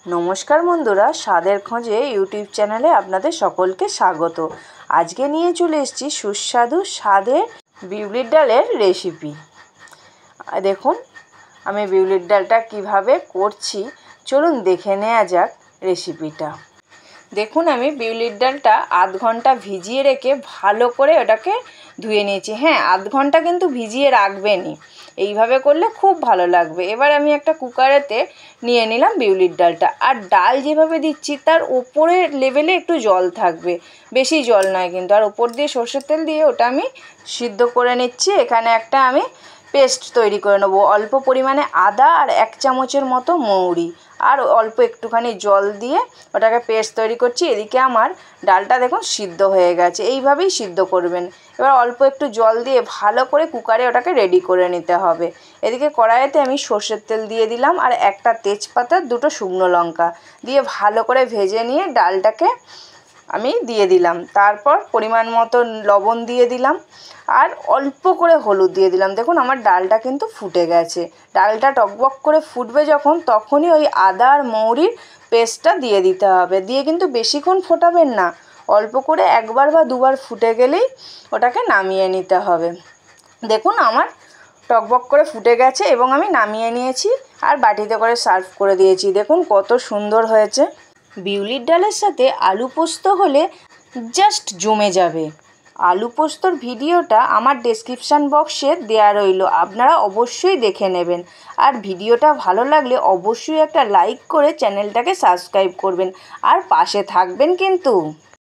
নমস্কার বন্ধুরা, স্বাদের খোঁজে ইউটিউব চ্যানেলে আপনাদের সকলকে স্বাগত। আজকে নিয়ে চলে এসেছি সুস্বাদু স্বাদের বিউলির ডালের রেসিপি। দেখুন আমি বিউলির ডালটা কিভাবে করছি, চলুন দেখে নেওয়া যাক রেসিপিটা। দেখুন আমি বিউলির ডালটা আধ ঘন্টা ভিজিয়ে রেখে ভালো করে ওটাকে ধুয়ে নিয়েছি। হ্যাঁ, আধ ঘন্টা কিন্তু ভিজিয়ে রাখবেনই, এইভাবে করলে খুব ভালো লাগবে। এবার আমি একটা কুকারেতে নিয়ে নিলাম বিউলির ডালটা, আর ডাল যেভাবে দিচ্ছি তার ওপরের লেভেলে একটু জল থাকবে, বেশি জল নয় কিন্তু। আর ওপর দিয়ে সর্ষের তেল দিয়ে ওটা আমি সিদ্ধ করে নিচ্ছি। এখানে একটা আমি পেস্ট তৈরি করে নেবো। অল্প পরিমাণে আদা আর 1 চামচের মতো মৌরি আর অল্প একটুখানি জল দিয়ে ওটাকে পেস্ট তৈরি করছি। এদিকে আমার ডালটা দেখুন সিদ্ধ হয়ে গেছে, এইভাবেই সিদ্ধ করবেন। এবার অল্প একটু জল দিয়ে ভালো করে কুকারে ওটাকে রেডি করে নিতে হবে। এদিকে কড়াইতে আমি সর্ষের তেল দিয়ে দিলাম আর একটা তেজপাতা, 2টো শুকনো লঙ্কা দিয়ে ভালো করে ভেজে নিয়ে ডালটাকে আমি দিয়ে দিলাম। তারপর পরিমাণ মতো লবণ দিয়ে দিলাম আর অল্প করে হলুদ দিয়ে দিলাম। দেখুন আমার ডালটা কিন্তু ফুটে গেছে। ডালটা টকবক করে ফুটবে যখন, তখনই ওই আদা আর মৌরির পেস্টটা দিয়ে দিতে হবে। দিয়ে কিন্তু বেশিক্ষণ ফোটাবেন না, অল্প করে একবার বা দুবার ফুটে গেলেই ওটাকে নামিয়ে নিতে হবে। দেখুন আমার টকবক করে ফুটে গেছে এবং আমি নামিয়ে নিয়েছি আর বাটিতে করে সার্ভ করে দিয়েছি। দেখুন কত সুন্দর হয়েছে। বিউলির ডালের সাথে আলু পোস্ত হলে জাস্ট জমে যাবে। আলু পোস্তর ভিডিওটা আমার ডেসক্রিপশান বক্সে দেওয়া রইল, আপনারা অবশ্যই দেখে নেবেন। আর ভিডিওটা ভালো লাগলে অবশ্যই একটা লাইক করে চ্যানেলটাকে সাবস্ক্রাইব করবেন আর পাশে থাকবেন কিন্তু।